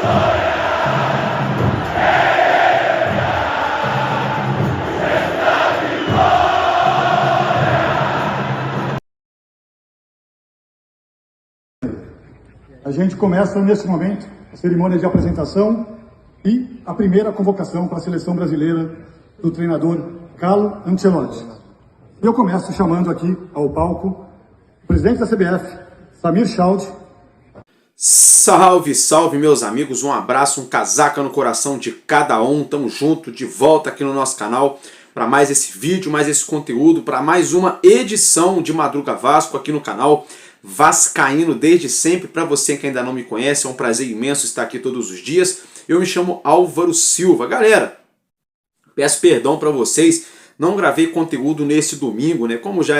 A gente começa nesse momento a cerimônia de apresentação e a primeira convocação para a seleção brasileira do treinador Carlo Ancelotti. Eu começo chamando aqui ao palco o presidente da CBF, Samir Schaud. Salve, salve meus amigos, um abraço, um casaca no coração de cada um, tamo junto, de volta aqui no nosso canal para mais esse vídeo, mais esse conteúdo, para mais uma edição de Madruga Vasco aqui no canal Vascaíno desde sempre. Para você que ainda não me conhece, é um prazer imenso estar aqui todos os dias. Eu me chamo Álvaro Silva. Galera, peço perdão para vocês, não gravei conteúdo nesse domingo, né? Como já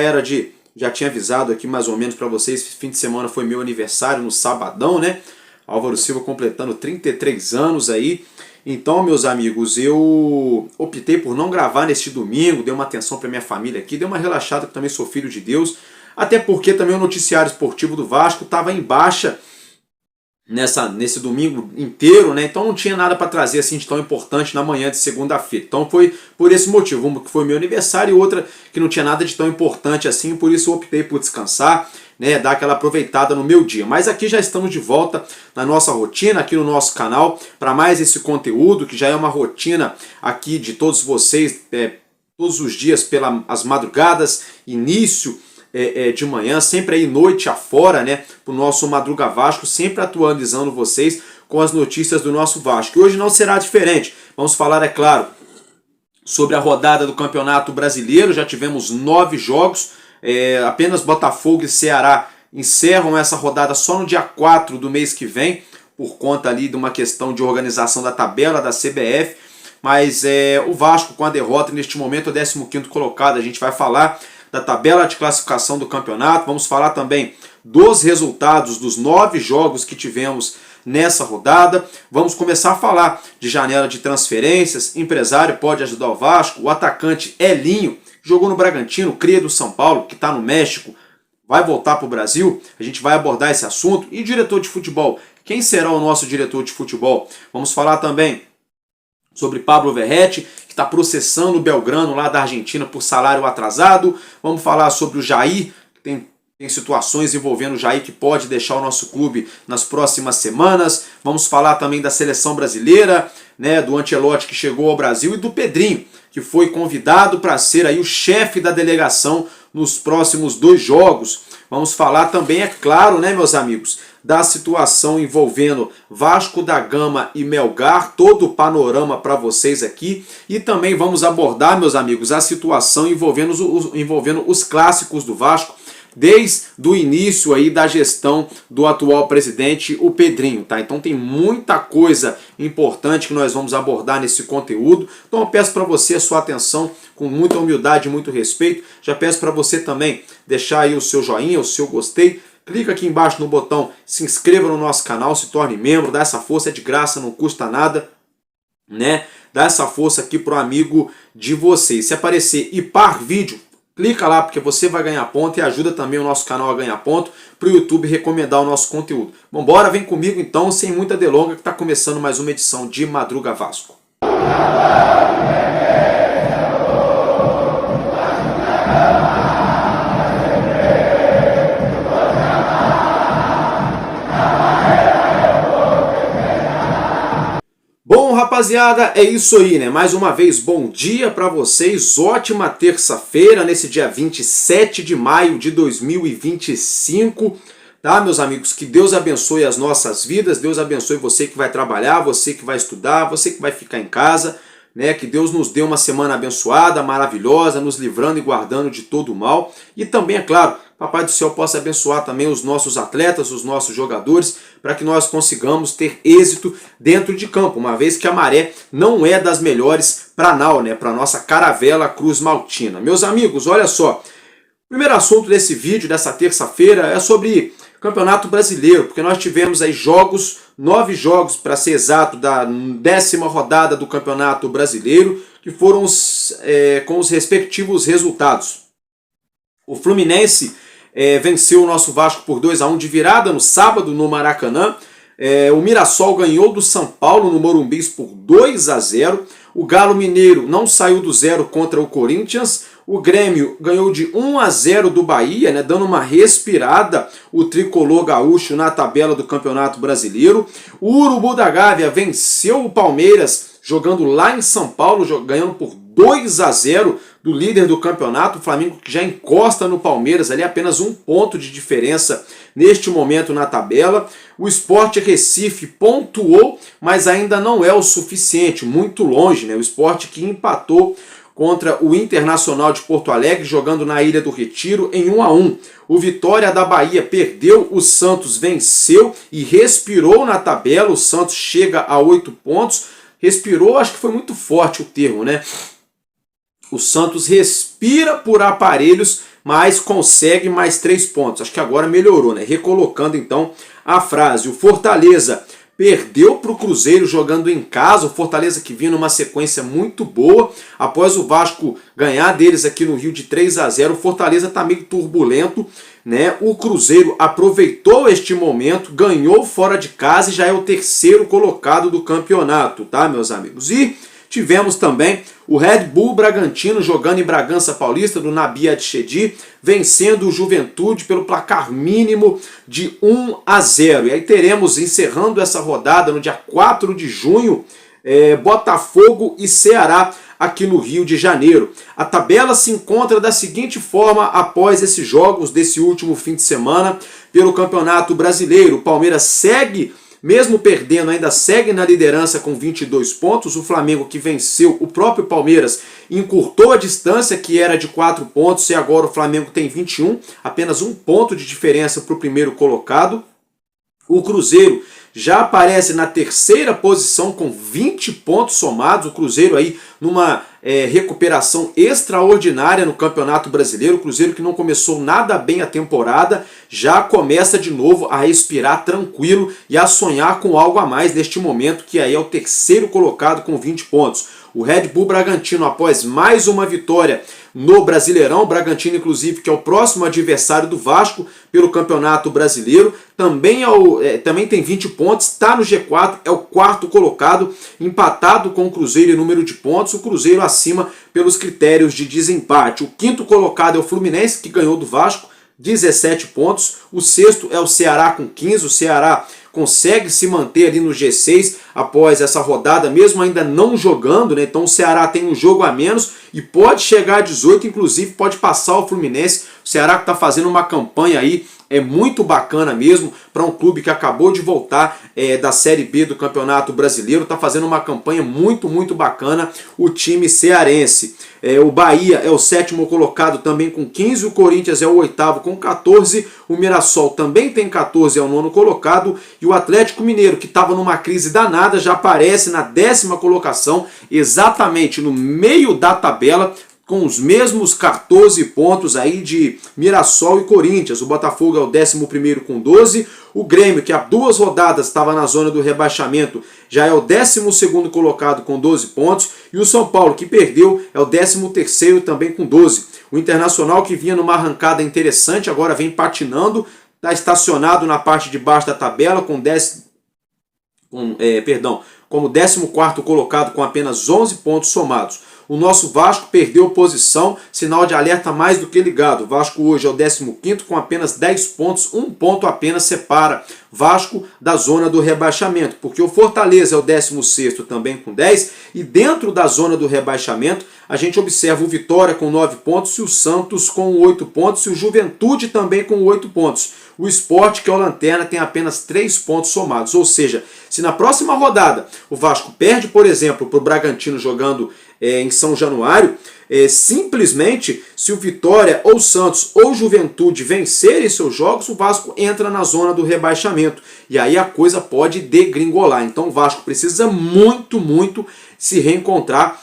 tinha avisado aqui mais ou menos para vocês, fim de semana foi meu aniversário no sabadão, né? Álvaro Silva completando 33 anos aí. Então, meus amigos, eu optei por não gravar neste domingo, dei uma atenção para minha família aqui, dei uma relaxada, que também sou filho de Deus. Até porque também o noticiário esportivo do Vasco estava em baixa nesse domingo inteiro, né? Então não tinha nada para trazer assim de tão importante na manhã de segunda-feira. Então foi por esse motivo, uma que foi meu aniversário e outra que não tinha nada de tão importante assim, por isso eu optei por descansar, né? Dar aquela aproveitada no meu dia. Mas aqui já estamos de volta na nossa rotina, aqui no nosso canal, para mais esse conteúdo, que já é uma rotina aqui de todos vocês, todos os dias pelas madrugadas, início de manhã, sempre aí noite afora, né, pro nosso Madruga Vasco, sempre atualizando vocês com as notícias do nosso Vasco. E hoje não será diferente. Vamos falar, é claro, sobre a rodada do Campeonato Brasileiro. Já tivemos 9 jogos, apenas Botafogo e Ceará encerram essa rodada só no dia 4 do mês que vem, por conta ali de uma questão de organização da tabela da CBF. Mas o Vasco, com a derrota neste momento, é o 15º colocado. A gente vai falar da tabela de classificação do campeonato, vamos falar também dos resultados dos 9 jogos que tivemos nessa rodada, vamos começar a falar de janela de transferências, empresário pode ajudar o Vasco, o atacante Elinho, que jogou no Bragantino, cria do São Paulo, que está no México, vai voltar para o Brasil, a gente vai abordar esse assunto, e diretor de futebol, quem será o nosso diretor de futebol? Vamos falar também sobre Pablo Verratti, que está processando o Belgrano lá da Argentina por salário atrasado. Vamos falar sobre o Jair, que tem situações envolvendo o Jair que pode deixar o nosso clube nas próximas semanas. Vamos falar também da seleção brasileira, né, do Ancelotti que chegou ao Brasil e do Pedrinho, que foi convidado para ser aí o chefe da delegação nos próximos 2 jogos. Vamos falar também, é claro, né, meus amigos, da situação envolvendo Vasco da Gama e Melgar, todo o panorama para vocês aqui. E também vamos abordar, meus amigos, a situação envolvendo os clássicos do Vasco, desde o início aí da gestão do atual presidente, o Pedrinho, tá? Então tem muita coisa importante que nós vamos abordar nesse conteúdo. Então eu peço para você a sua atenção com muita humildade e muito respeito. Já peço para você também deixar aí o seu joinha, o seu gostei. Clica aqui embaixo no botão, se inscreva no nosso canal, se torne membro, dá essa força, é de graça, não custa nada, né? Dá essa força aqui pro amigo de vocês. Se aparecer e par vídeo, clica lá porque você vai ganhar ponto e ajuda também o nosso canal a ganhar ponto para o YouTube recomendar o nosso conteúdo. Vambora, vem comigo então, sem muita delonga, que está começando mais uma edição de Madruga Vasco. Bom, rapaziada, é isso aí, né? Mais uma vez, bom dia para vocês, ótima terça-feira, nesse dia 27 de maio de 2025, tá, meus amigos? Que Deus abençoe as nossas vidas, Deus abençoe você que vai trabalhar, você que vai estudar, você que vai ficar em casa, né? Que Deus nos dê uma semana abençoada, maravilhosa, nos livrando e guardando de todo o mal. E também, é claro, Papai do Céu possa abençoar também os nossos atletas, os nossos jogadores, para que nós consigamos ter êxito dentro de campo, uma vez que a maré não é das melhores para a nau, né? Para a nossa caravela Cruz Maltina. Meus amigos, olha só, o primeiro assunto desse vídeo, dessa terça-feira, é sobre Campeonato Brasileiro, porque nós tivemos aí 9 jogos para ser exato, da 10ª rodada do Campeonato Brasileiro, que foram com os respectivos resultados. O Fluminense venceu o nosso Vasco por 2-1 de virada no sábado no Maracanã. O Mirassol ganhou do São Paulo no Morumbi por 2-0. O Galo Mineiro não saiu do zero contra o Corinthians. O Grêmio ganhou de 1-0 do Bahia, né, dando uma respirada o tricolor gaúcho na tabela do Campeonato Brasileiro. O Urubu da Gávea venceu o Palmeiras jogando lá em São Paulo, ganhando por 2-0 do líder do campeonato, o Flamengo, que já encosta no Palmeiras, ali apenas 1 ponto de diferença neste momento na tabela. O Sport Recife pontuou, mas ainda não é o suficiente, muito longe, né? O Sport que empatou contra o Internacional de Porto Alegre, jogando na Ilha do Retiro em 1-1. O Vitória da Bahia perdeu, o Santos venceu e respirou na tabela. O Santos chega a 8 pontos. Respirou, acho que foi muito forte o termo, né? O Santos respira por aparelhos, mas consegue mais 3 pontos. Acho que agora melhorou, né? Recolocando então a frase. O Fortaleza perdeu para o Cruzeiro jogando em casa. O Fortaleza que vinha numa sequência muito boa. Após o Vasco ganhar deles aqui no Rio de 3-0, o Fortaleza está meio turbulento, né? O Cruzeiro aproveitou este momento, ganhou fora de casa e já é o 3º colocado do campeonato, tá, meus amigos? E tivemos também o Red Bull Bragantino jogando em Bragança Paulista, do Nabi Adchedi, vencendo o Juventude pelo placar mínimo de 1-0. E aí teremos, encerrando essa rodada, no dia 4 de junho, Botafogo e Ceará aqui no Rio de Janeiro. A tabela se encontra da seguinte forma após esses jogos desse último fim de semana pelo Campeonato Brasileiro. O Palmeiras segue, mesmo perdendo, ainda segue na liderança com 22 pontos. O Flamengo, que venceu o próprio Palmeiras, encurtou a distância, que era de 4 pontos, e agora o Flamengo tem 21, apenas 1 ponto de diferença para o primeiro colocado. O Cruzeiro já aparece na 3ª posição com 20 pontos somados. O Cruzeiro aí numa recuperação extraordinária no Campeonato Brasileiro. O Cruzeiro, que não começou nada bem a temporada, já começa de novo a respirar tranquilo e a sonhar com algo a mais neste momento, que aí é o 3º colocado com 20 pontos. O Red Bull Bragantino, após mais uma vitória no Brasileirão, o Bragantino, inclusive, que é o próximo adversário do Vasco pelo Campeonato Brasileiro, também tem 20 pontos, está no G4, é o 4º colocado, empatado com o Cruzeiro em número de pontos, o Cruzeiro acima pelos critérios de desempate. O 5º colocado é o Fluminense, que ganhou do Vasco, 17 pontos. O 6º é o Ceará com 15, o Ceará consegue se manter ali no G6 após essa rodada, mesmo ainda não jogando, né? Então o Ceará tem um jogo a menos e pode chegar a 18, inclusive pode passar o Fluminense. O Ceará que está fazendo uma campanha aí muito bacana mesmo, para um clube que acabou de voltar da Série B do Campeonato Brasileiro, está fazendo uma campanha muito bacana o time cearense. O Bahia é o 7º colocado também com 15, o Corinthians é o 8º com 14, o Mirassol também tem 14, é o 9º colocado, e o Atlético Mineiro, que estava numa crise danada, já aparece na 10ª colocação, exatamente no meio da tabela, com os mesmos 14 pontos aí de Mirassol e Corinthians. O Botafogo é o 11º com 12, o Grêmio, que há 2 rodadas estava na zona do rebaixamento, já é o 12º colocado com 12 pontos, e o São Paulo, que perdeu, é o 13º também com 12. O Internacional, que vinha numa arrancada interessante, agora vem patinando, está estacionado na parte de baixo da tabela como 14º colocado com apenas 11 pontos somados. O nosso Vasco perdeu posição, sinal de alerta mais do que ligado. O Vasco hoje é o 15º com apenas 10 pontos, 1 ponto apenas separa Vasco da zona do rebaixamento, porque o Fortaleza é o 16º também com 10, e dentro da zona do rebaixamento a gente observa o Vitória com 9 pontos, e o Santos com 8 pontos, e o Juventude também com 8 pontos. O Sport, que é o lanterna, tem apenas 3 pontos somados, ou seja, se na próxima rodada o Vasco perde, por exemplo, para o Bragantino jogando em São Januário, simplesmente, se o Vitória ou Santos ou Juventude vencerem seus jogos, o Vasco entra na zona do rebaixamento. E aí a coisa pode degringolar. Então o Vasco precisa muito se reencontrar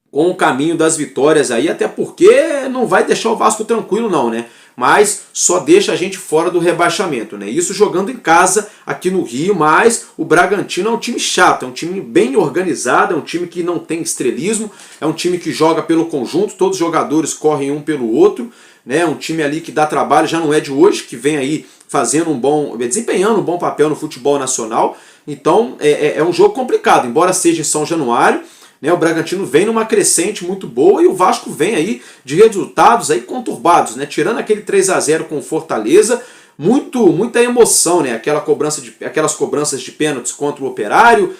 com o caminho das vitórias aí, até porque não vai deixar o Vasco tranquilo não, né? Mas só deixa a gente fora do rebaixamento, né? Isso jogando em casa aqui no Rio, mas o Bragantino é um time chato, é um time bem organizado, é um time que não tem estrelismo, é um time que joga pelo conjunto, todos os jogadores correm um pelo outro, né? Um time ali que dá trabalho, já não é de hoje, que vem aí desempenhando um bom papel no futebol nacional. Então é um jogo complicado, embora seja em São Januário, né, o Bragantino vem numa crescente muito boa e o Vasco vem aí de resultados aí conturbados, né, tirando aquele 3-0 com o Fortaleza, muita emoção, né, aquelas cobranças de pênaltis contra o Operário,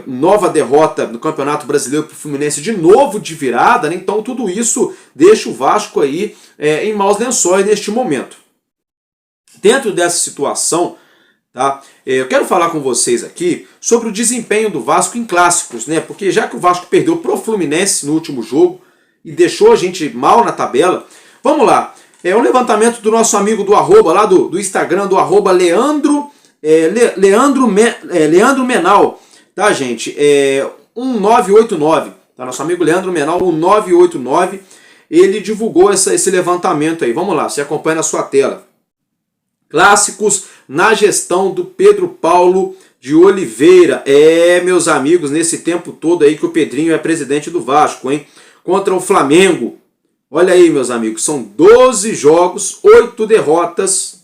nova derrota no Campeonato Brasileiro para o Fluminense de novo de virada, né, então tudo isso deixa o Vasco aí em maus lençóis neste momento. Dentro dessa situação, tá, eu quero falar com vocês aqui sobre o desempenho do Vasco em clássicos, né? Porque já que o Vasco perdeu pro Fluminense no último jogo e deixou a gente mal na tabela, vamos lá. É um levantamento do nosso amigo do arroba, lá do Instagram, do arroba Leandro Menal, tá, gente? 1989, tá? Nosso amigo Leandro Menal, 1989, ele divulgou esse levantamento aí. Vamos lá, você acompanha na sua tela. Clássicos na gestão do Pedro Paulo de Oliveira. Meus amigos, nesse tempo todo aí que o Pedrinho é presidente do Vasco, hein? Contra o Flamengo. Olha aí, meus amigos, são 12 jogos, 8 derrotas,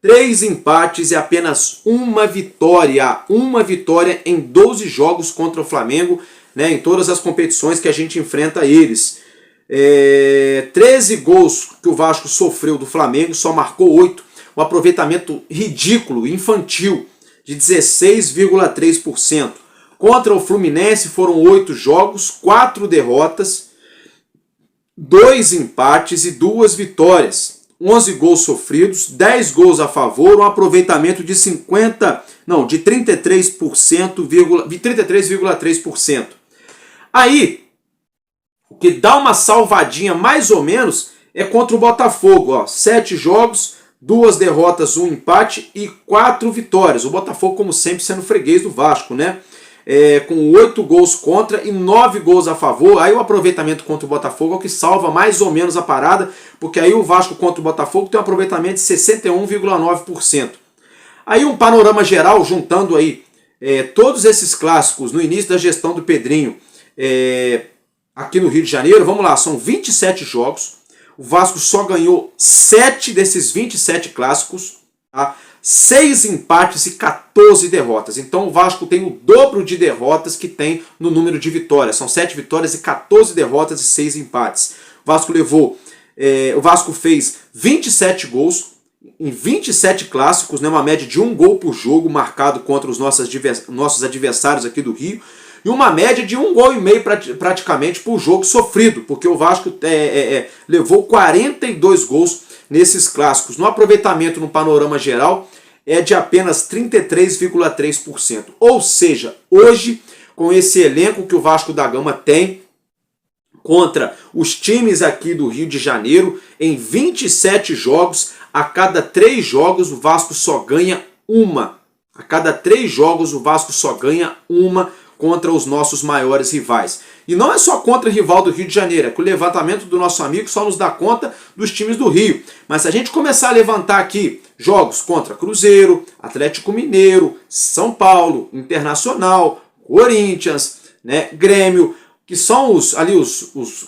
3 empates e apenas uma vitória. Uma vitória em 12 jogos contra o Flamengo, né, em todas as competições que a gente enfrenta eles. 13 gols que o Vasco sofreu do Flamengo, só marcou 8. Um aproveitamento ridículo, infantil, de 16,3%. Contra o Fluminense foram 8 jogos, 4 derrotas, 2 empates e 2 vitórias. 11 gols sofridos, 10 gols a favor, um aproveitamento de 33,3%. Aí, o que dá uma salvadinha mais ou menos é contra o Botafogo. Ó, 7 jogos, 2 derrotas, 1 empate e 4 vitórias. O Botafogo, como sempre, sendo freguês do Vasco, né? Com 8 gols contra e 9 gols a favor. Aí o aproveitamento contra o Botafogo é o que salva mais ou menos a parada, porque aí o Vasco contra o Botafogo tem um aproveitamento de 61,9%. Aí um panorama geral, juntando aí todos esses clássicos no início da gestão do Pedrinho aqui no Rio de Janeiro. Vamos lá, são 27 jogos. O Vasco só ganhou 7 desses 27 clássicos, tá? 6 empates e 14 derrotas. Então o Vasco tem o dobro de derrotas que tem no número de vitórias. São 7 vitórias e 14 derrotas e 6 empates. O Vasco fez 27 gols em 27 clássicos, né? Uma média de 1 gol por jogo marcado contra os nossos adversários aqui do Rio. E uma média de 1,5 gol praticamente por jogo sofrido, porque o Vasco levou 42 gols nesses clássicos. No aproveitamento no panorama geral é de apenas 33,3%. Ou seja, hoje, com esse elenco que o Vasco da Gama tem contra os times aqui do Rio de Janeiro, em 27 jogos, a cada 3 jogos o Vasco só ganha uma. A cada 3 jogos o Vasco só ganha uma contra os nossos maiores rivais. E não é só contra rival do Rio de Janeiro, é que o levantamento do nosso amigo só nos dá conta dos times do Rio. Mas se a gente começar a levantar aqui jogos contra Cruzeiro, Atlético Mineiro, São Paulo, Internacional, Corinthians, né, Grêmio, que são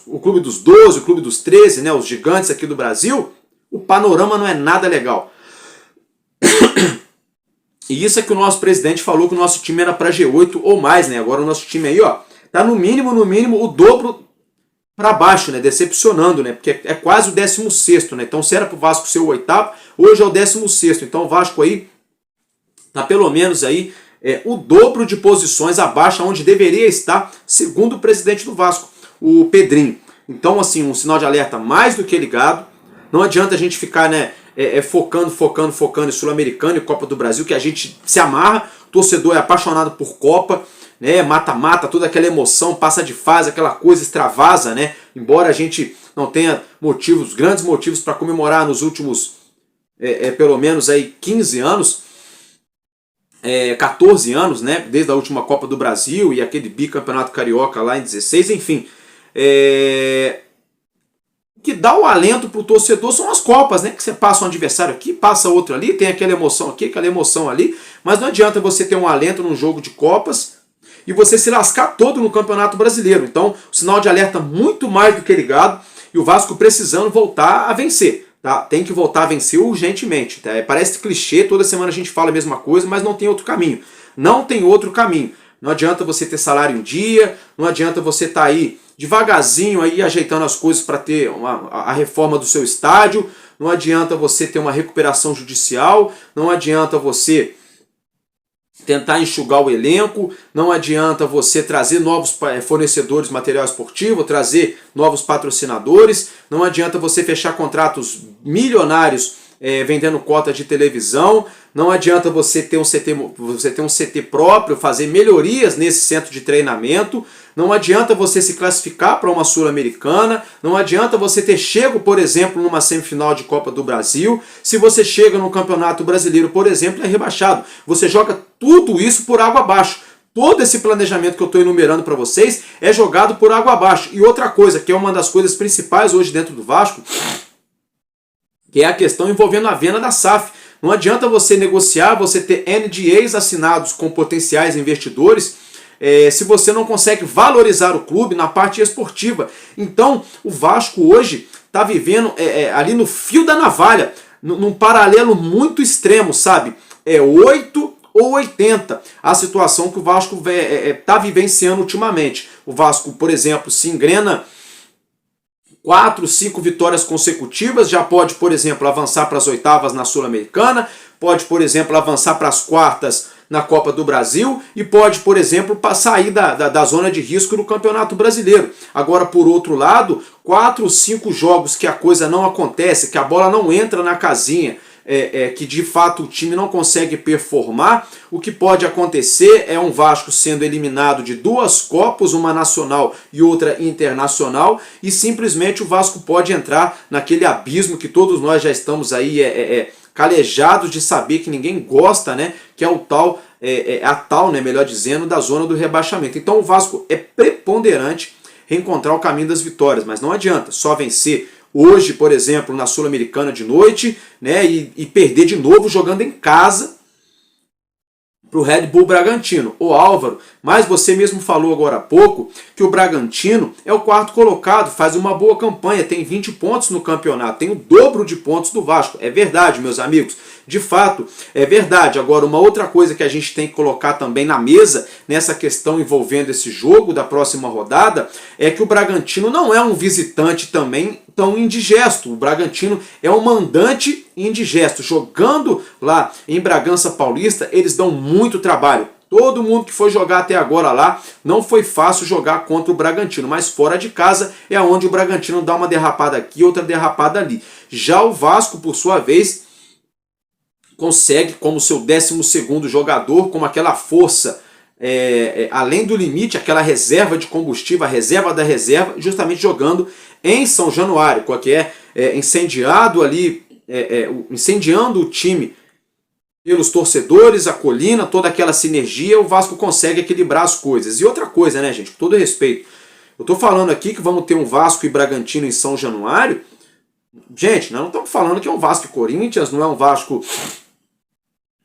o clube dos 12, o clube dos 13, né, os gigantes aqui do Brasil, o panorama não é nada legal. E isso é que o nosso presidente falou que o nosso time era para G8 ou mais, né? Agora o nosso time aí, ó, tá no mínimo o dobro para baixo, né? Decepcionando, né? Porque é quase o 16º, né? Então se era pro Vasco ser o 8º, hoje é o 16º. Então o Vasco aí tá pelo menos aí o dobro de posições abaixo onde deveria estar, segundo o presidente do Vasco, o Pedrinho. Então assim, um sinal de alerta mais do que ligado. Não adianta a gente ficar, né, focando em Sul-Americano e Copa do Brasil, que a gente se amarra, o torcedor é apaixonado por Copa, né, mata-mata, toda aquela emoção, passa de fase, aquela coisa extravasa, né, embora a gente não tenha grandes motivos para comemorar nos últimos, pelo menos aí 15 anos, 14 anos, né, desde a última Copa do Brasil e aquele bicampeonato carioca lá em 16, enfim, que dá o alento para o torcedor são as Copas, né? Que você passa um adversário aqui, passa outro ali, tem aquela emoção aqui, aquela emoção ali, mas não adianta você ter um alento num jogo de Copas e você se lascar todo no Campeonato Brasileiro. Então, o sinal de alerta muito mais do que ligado e o Vasco precisando voltar a vencer. tá? Tem que voltar a vencer urgentemente. Tá? Parece clichê, toda semana a gente fala a mesma coisa, mas não tem outro caminho. Não tem outro caminho. Não adianta você ter salário em dia, não adianta você estar aí devagarzinho aí ajeitando as coisas para ter a reforma do seu estádio, não adianta você ter uma recuperação judicial, não adianta você tentar enxugar o elenco, não adianta você trazer novos fornecedores de material esportivo, trazer novos patrocinadores, não adianta você fechar contratos milionários vendendo cota de televisão, não adianta você ter um CT próprio, fazer melhorias nesse centro de treinamento, não adianta você se classificar para uma Sul-Americana, não adianta você ter chego, por exemplo, numa semifinal de Copa do Brasil, se você chega no Campeonato Brasileiro, por exemplo, é rebaixado. Você joga tudo isso por água abaixo. Todo esse planejamento que eu estou enumerando para vocês é jogado por água abaixo. E outra coisa, que é uma das coisas principais hoje dentro do Vasco, que é a questão envolvendo a venda da SAF. Não adianta você negociar, você ter NDAs assinados com potenciais investidores, se você não consegue valorizar o clube na parte esportiva. Então, o Vasco hoje está vivendo ali no fio da navalha, num paralelo muito extremo, sabe? 8 ou 80 a situação que o Vasco está vivenciando ultimamente. O Vasco, por exemplo, se engrena 4, 5 vitórias consecutivas, já pode, por exemplo, avançar para as oitavas na Sul-Americana, pode, por exemplo, avançar para as quartas na Copa do Brasil e pode, por exemplo, sair da zona de risco no Campeonato Brasileiro. Agora, por outro lado, 4 ou 5 jogos que a coisa não acontece, que a bola não entra na casinha, que de fato o time não consegue performar, o que pode acontecer é um Vasco sendo eliminado de 2 Copas, uma nacional e outra internacional, e simplesmente o Vasco pode entrar naquele abismo que todos nós já estamos aí calejados de saber, que ninguém gosta, né? Que é a tal, né, melhor dizendo, da zona do rebaixamento. Então o Vasco é preponderante reencontrar o caminho das vitórias, mas não adianta só vencer hoje, por exemplo, na Sul-Americana de noite, né, e perder de novo jogando em casa para o Red Bull Bragantino. Ô Álvaro, mas você mesmo falou agora há pouco que o Bragantino é o 4º colocado, faz uma boa campanha, tem 20 pontos no campeonato, tem o dobro de pontos do Vasco. É verdade, meus amigos, de fato, é verdade. Agora, uma outra coisa que a gente tem que colocar também na mesa, nessa questão envolvendo esse jogo da próxima rodada, é que o Bragantino não é um visitante também tão indigesto. O Bragantino é um mandante indigesto. Jogando lá em Bragança Paulista, eles dão muito trabalho. Todo mundo que foi jogar até agora lá, não foi fácil jogar contra o Bragantino, mas fora de casa é onde o Bragantino dá uma derrapada aqui, outra derrapada ali. Já o Vasco, por sua vez, consegue, como seu 12º jogador, como aquela força além do limite, aquela reserva de combustível, a reserva da reserva, justamente jogando em São Januário, que incendiado ali, incendiando o time pelos torcedores, a colina, toda aquela sinergia, o Vasco consegue equilibrar as coisas. E outra coisa, né, gente, com todo respeito, eu tô falando aqui que vamos ter um Vasco e Bragantino em São Januário. Gente, nós não estamos falando que é um Vasco e Corinthians, não é um Vasco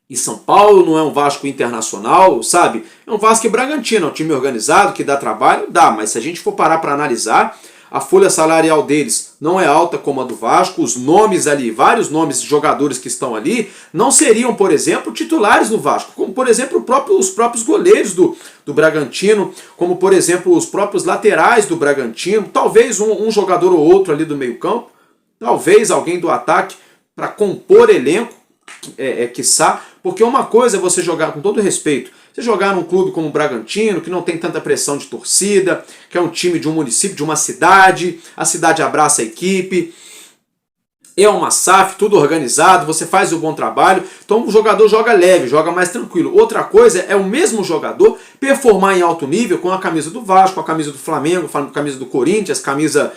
e São Paulo, não é um Vasco Internacional, sabe? É um Vasco e Bragantino, é um time organizado, que dá trabalho, dá, mas se a gente for parar para analisar, a folha salarial deles não é alta como a do Vasco, os nomes ali, vários nomes de jogadores que estão ali, não seriam, por exemplo, titulares no Vasco, como, por exemplo, os próprios goleiros do Bragantino, como, por exemplo, os próprios laterais do Bragantino, talvez um jogador ou outro ali do meio campo, talvez alguém do ataque para compor elenco, quiçá, porque uma coisa é você jogar, com todo respeito, você jogar num clube como o Bragantino, que não tem tanta pressão de torcida, que é um time de um município, de uma cidade, a cidade abraça a equipe, é uma SAF, tudo organizado, você faz o bom trabalho, então o jogador joga leve, joga mais tranquilo. Outra coisa é o mesmo jogador performar em alto nível com a camisa do Vasco, a camisa do Flamengo, a camisa do Corinthians, camisa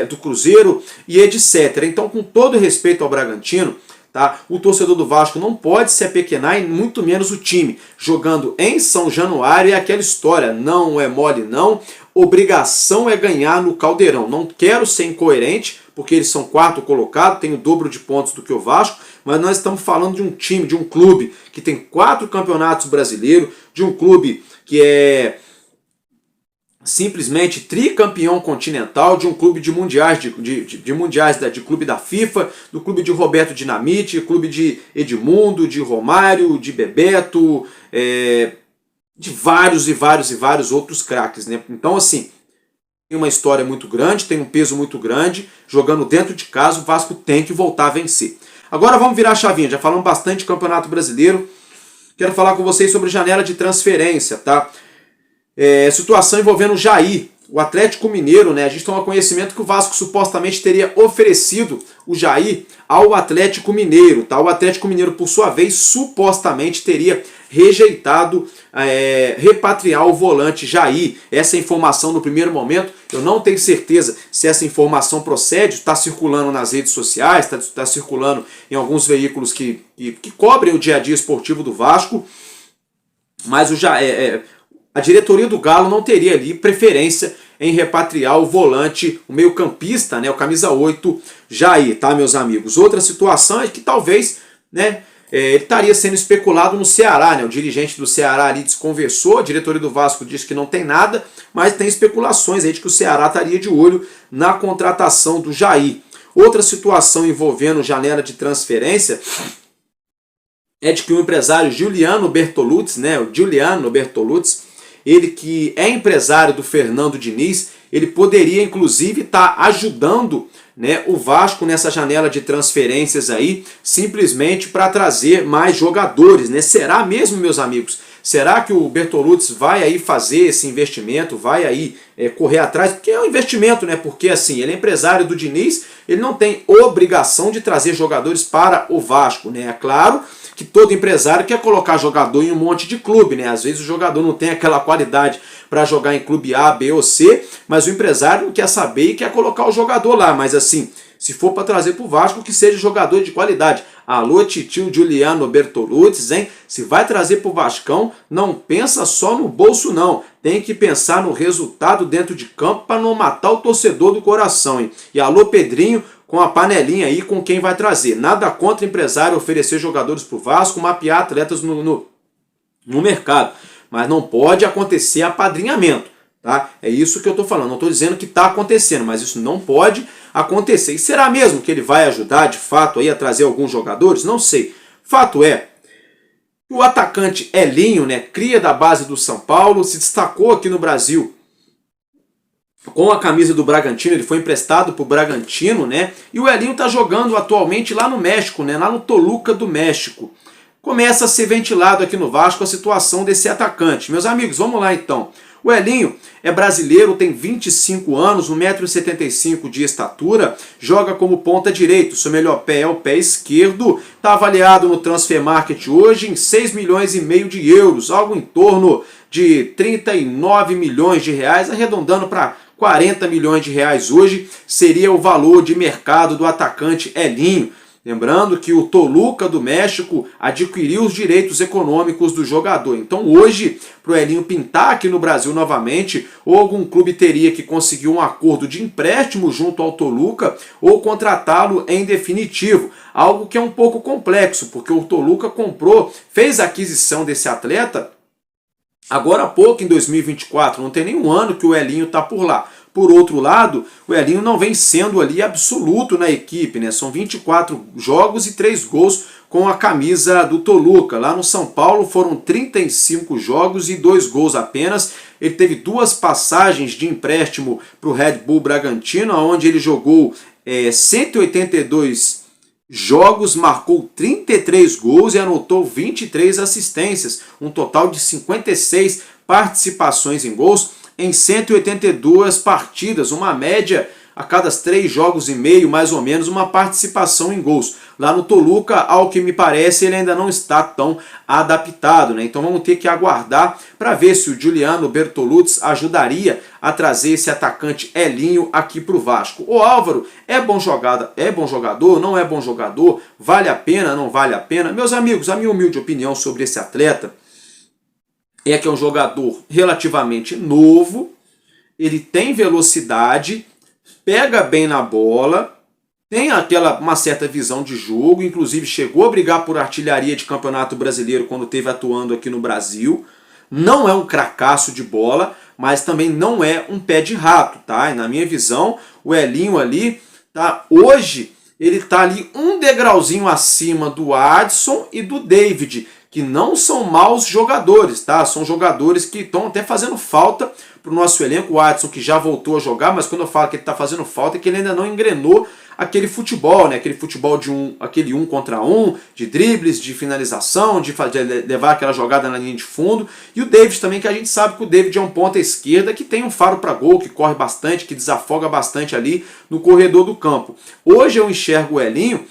do Cruzeiro e etc. Então, com todo respeito ao Bragantino, tá? O torcedor do Vasco não pode se apequenar, e muito menos o time. Jogando em São Januário é aquela história, não é mole não, obrigação é ganhar no Caldeirão. Não quero ser incoerente, porque eles são 4º colocado, tem o dobro de pontos do que o Vasco, mas nós estamos falando de um time, de um clube que tem 4 campeonatos brasileiros, de um clube que simplesmente tricampeão continental de um clube de mundiais, de clube da FIFA, do clube de Roberto Dinamite, clube de Edmundo, de Romário, de Bebeto, de vários outros craques, né? Então, assim, tem uma história muito grande, tem um peso muito grande, jogando dentro de casa, o Vasco tem que voltar a vencer. Agora vamos virar a chavinha, já falamos bastante de Campeonato Brasileiro, quero falar com vocês sobre janela de transferência, tá? Situação envolvendo o Jair, o Atlético Mineiro, né? A gente toma conhecimento que o Vasco supostamente teria oferecido o Jair ao Atlético Mineiro, tá? O Atlético Mineiro, por sua vez, supostamente teria rejeitado repatriar o volante Jair. Essa informação no primeiro momento, eu não tenho certeza se essa informação procede, está circulando nas redes sociais, está circulando em alguns veículos que cobrem o dia a dia esportivo do Vasco, mas a diretoria do Galo não teria ali preferência em repatriar o volante, o meio-campista, né, o camisa 8, Jair, tá, meus amigos? Outra situação é que talvez, né, ele estaria sendo especulado no Ceará, né? O dirigente do Ceará ali desconversou, a diretoria do Vasco disse que não tem nada, mas tem especulações aí de que o Ceará estaria de olho na contratação do Jair. Outra situação envolvendo janela de transferência é de que o empresário Giuliano Bertolucci, né, o Giuliano Bertolucci, ele que é empresário do Fernando Diniz, ele poderia inclusive estar ajudando, né, o Vasco nessa janela de transferências aí, simplesmente para trazer mais jogadores, né? Será mesmo, meus amigos? Será que o Bertolucci vai aí fazer esse investimento, vai aí correr atrás? Porque é um investimento, né? Porque assim, ele é empresário do Diniz, ele não tem obrigação de trazer jogadores para o Vasco, né? É claro que todo empresário quer colocar jogador em um monte de clube, né? Às vezes o jogador não tem aquela qualidade para jogar em clube A, B ou C, mas o empresário não quer saber e quer colocar o jogador lá. Mas assim, se for para trazer para o Vasco, que seja jogador de qualidade. Alô, titio Giuliano Bertolucci, hein? Se vai trazer para o Vascão, não pensa só no bolso não. Tem que pensar no resultado dentro de campo para não matar o torcedor do coração, hein? E alô, Pedrinho, com a panelinha aí com quem vai trazer. Nada contra empresário oferecer jogadores para o Vasco, mapear atletas no mercado. Mas não pode acontecer apadrinhamento, tá? É isso que eu estou falando. Não estou dizendo que está acontecendo, mas isso não pode acontecer. E será mesmo que ele vai ajudar de fato aí a trazer alguns jogadores? Não sei. Fato é que o atacante Elinho, né, cria da base do São Paulo, se destacou aqui no Brasil com a camisa do Bragantino, ele foi emprestado para o Bragantino, né? E o Elinho está jogando atualmente lá no México, né? Lá no Toluca do México. Começa a ser ventilado aqui no Vasco a situação desse atacante. Meus amigos, vamos lá então. O Elinho é brasileiro, tem 25 anos, 1,75 m de estatura, joga como ponta direito, seu melhor pé é o pé esquerdo, está avaliado no Transfer Market hoje em 6,5 milhões de euros, algo em torno de 39 milhões de reais, arredondando para 40 milhões de reais hoje, seria o valor de mercado do atacante Elinho. Lembrando que o Toluca do México adquiriu os direitos econômicos do jogador. Então hoje, para o Elinho pintar aqui no Brasil novamente, ou algum clube teria que conseguir um acordo de empréstimo junto ao Toluca, ou contratá-lo em definitivo. Algo que é um pouco complexo, porque o Toluca fez a aquisição desse atleta agora há pouco, em 2024, não tem nenhum ano que o Elinho está por lá. Por outro lado, o Elinho não vem sendo ali absoluto na equipe, né? São 24 jogos e 3 gols com a camisa do Toluca. Lá no São Paulo foram 35 jogos e 2 gols apenas. Ele teve 2 passagens de empréstimo para o Red Bull Bragantino, onde ele jogou 182 jogos, marcou 33 gols e anotou 23 assistências, um total de 56 participações em gols em 182 partidas, uma média a cada 3 jogos e meio, mais ou menos, uma participação em gols. Lá no Toluca, ao que me parece, ele ainda não está tão adaptado, né? Então vamos ter que aguardar para ver se o Giuliano Bertolucci ajudaria a trazer esse atacante Elinho aqui para o Vasco. O Álvaro, é bom jogador, não é bom jogador, vale a pena, não vale a pena? Meus amigos, a minha humilde opinião sobre esse atleta é que é um jogador relativamente novo, ele tem velocidade, pega bem na bola, tem uma certa visão de jogo, inclusive chegou a brigar por artilharia de Campeonato Brasileiro quando esteve atuando aqui no Brasil. Não é um cracaço de bola, mas também não é um pé de rato, tá? E na minha visão, o Elinho ali, tá? Hoje ele tá ali um degrauzinho acima do Adson e do David, que não são maus jogadores, tá? São jogadores que estão até fazendo falta pro nosso elenco. O Adson que já voltou a jogar, mas quando eu falo que ele tá fazendo falta é que ele ainda não engrenou aquele futebol, né? Aquele futebol de aquele 1 contra 1, de dribles, de finalização, de levar aquela jogada na linha de fundo. E o David também, que a gente sabe que o David é um ponta esquerda que tem um faro para gol, que corre bastante, que desafoga bastante ali no corredor do campo. Hoje eu enxergo o Elinho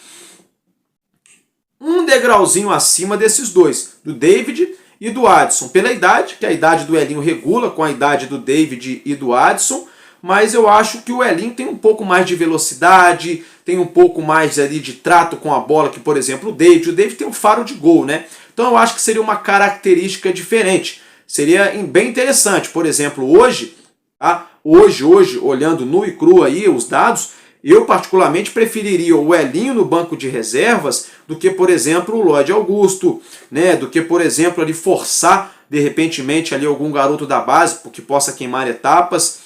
um degrauzinho acima desses dois, do David e do Adson, pela idade, que a idade do Elinho regula com a idade do David e do Adson, mas eu acho que o Elinho tem um pouco mais de velocidade, tem um pouco mais ali de trato com a bola que, por exemplo, o David tem um faro de gol, né? Então eu acho que seria uma característica diferente. Seria bem interessante, por exemplo, hoje, tá? Hoje, olhando nu e cru aí os dados, eu particularmente preferiria o Elinho no banco de reservas do que, por exemplo, o Lloyd Augusto, né? Do que, por exemplo, ali forçar de repentemente ali algum garoto da base que possa queimar etapas,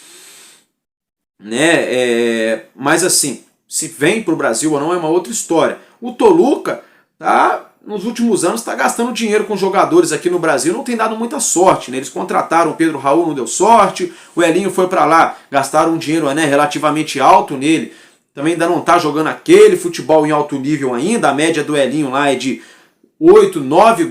né? Mas assim, se vem para o Brasil ou não é uma outra história. O Toluca nos últimos anos está gastando dinheiro com jogadores aqui no Brasil, não tem dado muita sorte, né? Eles contrataram o Pedro Raul, não deu sorte, o Elinho foi para lá, gastaram um dinheiro, né, relativamente alto nele, também ainda não está jogando aquele futebol em alto nível ainda, a média do Elinho lá é de 9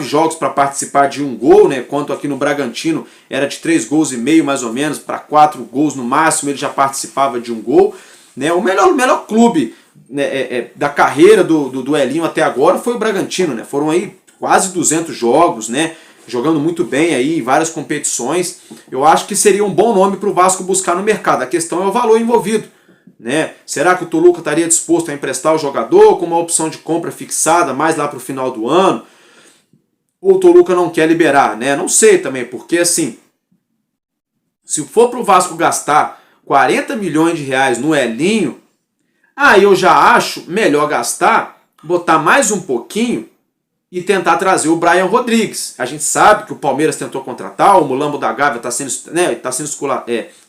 jogos para participar de 1 gol, né? Quanto aqui no Bragantino era de 3 gols e meio mais ou menos, para 4 gols no máximo ele já participava de 1 gol, né? O melhor clube, né, da carreira do Elinho até agora foi o Bragantino, né? Foram aí quase 200 jogos, né? Jogando muito bem aí em várias competições. Eu acho que seria um bom nome para o Vasco buscar no mercado. A questão é o valor envolvido, né? Será que o Toluca estaria disposto a emprestar o jogador com uma opção de compra fixada mais lá para o final do ano? Ou o Toluca não quer liberar, né? Não sei também, porque assim, se for para o Vasco gastar 40 milhões de reais no Elinho, aí eu já acho melhor gastar, botar mais um pouquinho e tentar trazer o Brian Rodrigues. A gente sabe que o Palmeiras tentou contratar, o Mulambo da Gávea está sendo, né,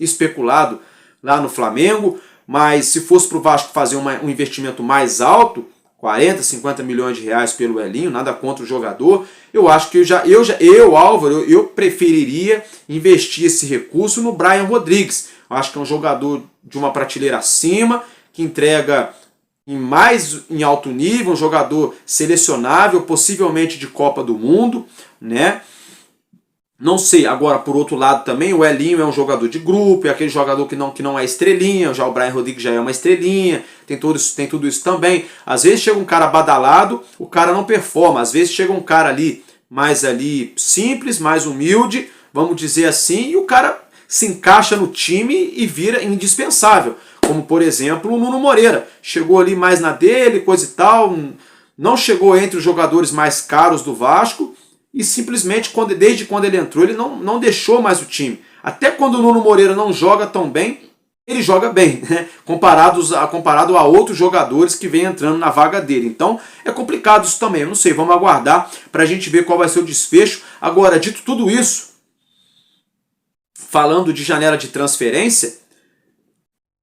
especulado lá no Flamengo, mas se fosse para o Vasco fazer um investimento mais alto, 40, 50 milhões de reais pelo Elinho, nada contra o jogador, eu acho que Álvaro, eu preferiria investir esse recurso no Brian Rodrigues. Eu acho que é um jogador de uma prateleira acima, que entrega em alto nível, um jogador selecionável, possivelmente de Copa do Mundo, né? Não sei, agora por outro lado também, o Elinho é um jogador de grupo, é aquele jogador que não é estrelinha, já o Brian Rodrigues já é uma estrelinha, tem tudo isso também. Às vezes chega um cara badalado, o cara não performa, às vezes chega um cara ali mais ali simples, mais humilde, vamos dizer assim, e o cara se encaixa no time e vira indispensável. Como, por exemplo, o Nuno Moreira. Chegou ali mais na dele, coisa e tal, não chegou entre os jogadores mais caros do Vasco e simplesmente, desde quando ele entrou, ele não deixou mais o time. Até quando o Nuno Moreira não joga tão bem, ele joga bem, né? Comparado a outros jogadores que vêm entrando na vaga dele. Então, é complicado isso também. Eu não sei, vamos aguardar para a gente ver qual vai ser o desfecho. Agora, dito tudo isso, falando de janela de transferência,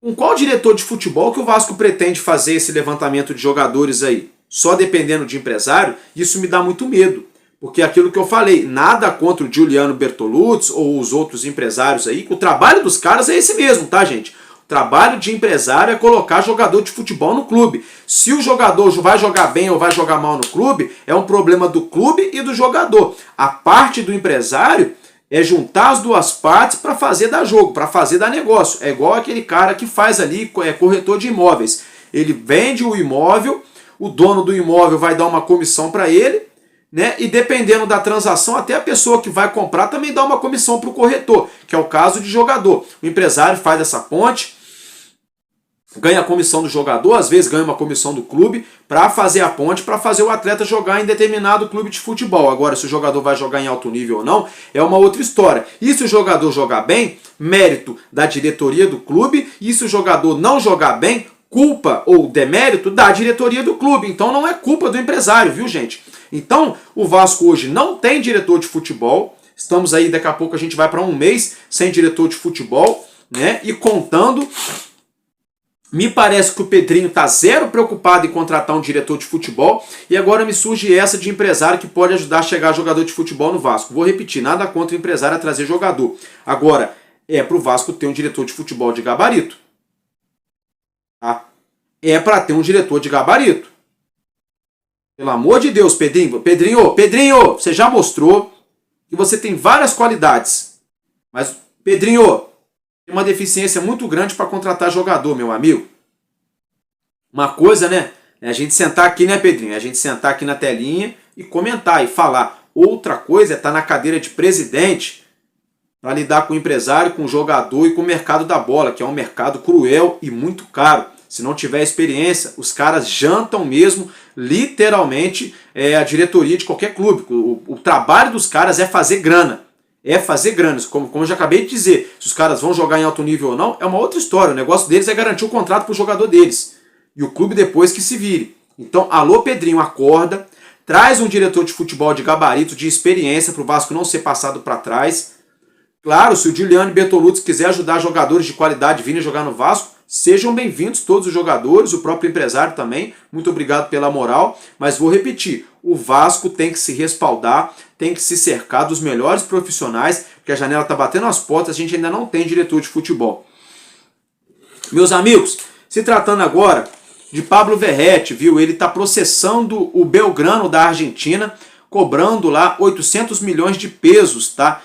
com qual diretor de futebol que o Vasco pretende fazer esse levantamento de jogadores aí? Só dependendo de empresário? Isso me dá muito medo. Porque aquilo que eu falei, nada contra o Giuliano Bertolucci ou os outros empresários aí, o trabalho dos caras é esse mesmo, tá, gente? O trabalho de empresário é colocar jogador de futebol no clube. Se o jogador vai jogar bem ou vai jogar mal no clube, é um problema do clube e do jogador. A parte do empresário é juntar as duas partes para fazer dar jogo, para fazer dar negócio. É igual aquele cara que faz ali, corretor de imóveis. Ele vende o imóvel, o dono do imóvel vai dar uma comissão para ele, né? E dependendo da transação, até a pessoa que vai comprar também dá uma comissão para o corretor, que é o caso de jogador. O empresário faz essa ponte, ganha a comissão do jogador, às vezes ganha uma comissão do clube, para fazer a ponte, para fazer o atleta jogar em determinado clube de futebol. Agora, se o jogador vai jogar em alto nível ou não, é uma outra história. E se o jogador jogar bem, mérito da diretoria do clube, e se o jogador não jogar bem, culpa ou demérito da diretoria do clube. Então não é culpa do empresário, viu, gente? Então, o Vasco hoje não tem diretor de futebol, Estamos aí, daqui a pouco a gente vai para um mês sem diretor de futebol, né? E contando, me parece que o Pedrinho está zero preocupado em contratar um diretor de futebol e agora me surge essa de empresário que pode ajudar a chegar jogador de futebol no Vasco. Vou repetir, nada contra o empresário a trazer jogador. Agora, é para o Vasco ter um diretor de futebol de gabarito. Tá? É para ter um diretor de gabarito. Pelo amor de Deus, Pedrinho. Pedrinho, você já mostrou que você tem várias qualidades. Mas, Pedrinho, tem uma deficiência muito grande para contratar jogador, meu amigo. Uma coisa, né? É a gente sentar aqui, né, Pedrinho? É a gente sentar aqui na telinha e comentar e falar. Outra coisa é estar na cadeira de presidente para lidar com o empresário, com o jogador e com o mercado da bola, que é um mercado cruel e muito caro. Se não tiver experiência, os caras jantam mesmo, literalmente, a diretoria de qualquer clube. O trabalho dos caras é fazer grana. É fazer grana. Como eu já acabei de dizer, se os caras vão jogar em alto nível ou não, é uma outra história. O negócio deles é garantir o contrato para o jogador deles. E o clube depois que se vire. Então, alô Pedrinho, acorda. Traz um diretor de futebol de gabarito, de experiência, para o Vasco não ser passado para trás. Claro, se o Giuliano Bertolucci quiser ajudar jogadores de qualidade a virem jogar no Vasco, sejam bem-vindos todos os jogadores, o próprio empresário também. Muito obrigado pela moral. Mas vou repetir, o Vasco tem que se respaldar, tem que se cercar dos melhores profissionais, porque a janela está batendo as portas, a gente ainda não tem diretor de futebol. Meus amigos, se tratando agora de Pablo Verrete, viu? Ele está processando o Belgrano da Argentina, cobrando lá 800 milhões de pesos, tá?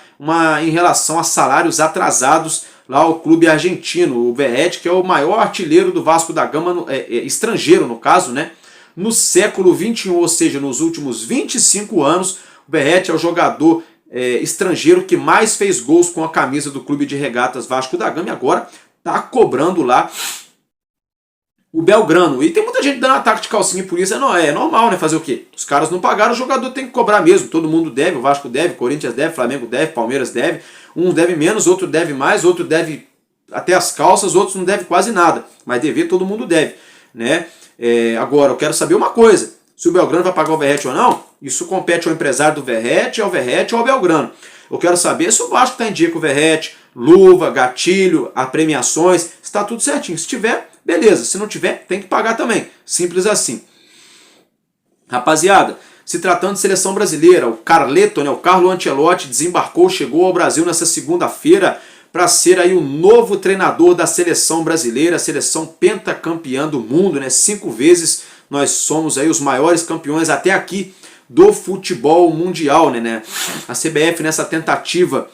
Em relação a salários atrasados lá ao clube argentino. O Verrete, que é o maior artilheiro do Vasco da Gama, estrangeiro no caso, né? No século XXI, ou seja, nos últimos 25 anos, o Verrete é o jogador estrangeiro que mais fez gols com a camisa do Clube de Regatas Vasco da Gama e agora está cobrando lá o Belgrano. E tem muita gente dando ataque de calcinha por isso. É normal, né? Fazer o quê? Os caras não pagaram, o jogador tem que cobrar mesmo. Todo mundo deve, o Vasco deve, o Corinthians deve, o Flamengo deve, o Palmeiras deve. Um deve menos, outro deve mais, outro deve até as calças, outros não deve quase nada. Mas dever todo mundo deve, né? Agora, eu quero saber uma coisa. Se o Belgrano vai pagar o Verrete ou não, isso compete ao empresário do Verrete, ao Verrete ou ao Belgrano. Eu quero saber se o Vasco está em dia com o Verrete, luva, gatilho, premiações, está tudo certinho. Se tiver, beleza. Se não tiver, tem que pagar também. Simples assim. Rapaziada, se tratando de seleção brasileira, o Carleto, né, o Carlo Ancelotti, desembarcou, chegou ao Brasil nessa segunda-feira para ser aí o novo treinador da seleção brasileira, a seleção pentacampeã do mundo, né? 5 vezes nós somos aí os maiores campeões até aqui do futebol mundial, né? A CBF nessa tentativa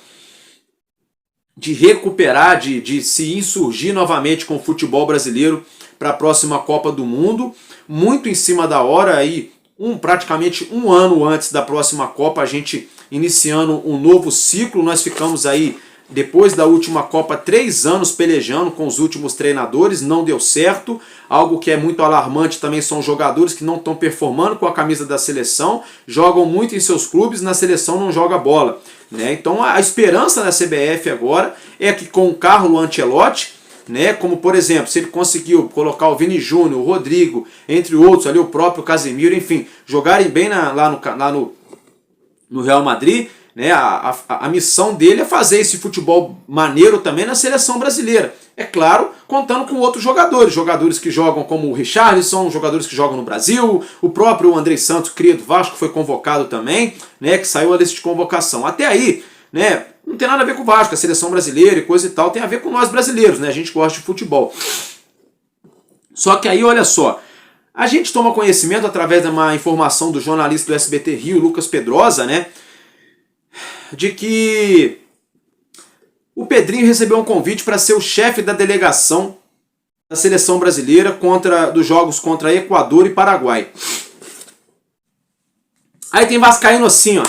de recuperar, de se insurgir novamente com o futebol brasileiro para a próxima Copa do Mundo, muito em cima da hora aí, praticamente um ano antes da próxima Copa, a gente iniciando um novo ciclo. Nós ficamos aí, depois da última Copa, 3 anos pelejando com os últimos treinadores, não deu certo. Algo que é muito alarmante também são jogadores que não estão performando com a camisa da seleção, jogam muito em seus clubes, na seleção não joga bola, né? Então a esperança da CBF agora é que com o Carlo Ancelotti, né, como por exemplo, se ele conseguiu colocar o Vini Júnior, o Rodrigo, entre outros, ali o próprio Casemiro, enfim, jogarem bem lá no Real Madrid, né, a missão dele é fazer esse futebol maneiro também na seleção brasileira. É claro, contando com outros jogadores que jogam como o Richarlison, jogadores que jogam no Brasil, o próprio Andrei Santos, cria do Vasco, foi convocado também, né, que saiu a lista de convocação. Até aí, né, não tem nada a ver com o Vasco, a seleção brasileira e coisa e tal, tem a ver com nós brasileiros, né, a gente gosta de futebol. Só que aí, olha só, a gente toma conhecimento através de uma informação do jornalista do SBT Rio, Lucas Pedrosa, né, de que o Pedrinho recebeu um convite para ser o chefe da delegação da seleção brasileira dos jogos contra Equador e Paraguai. Aí tem vascaíno assim, ó,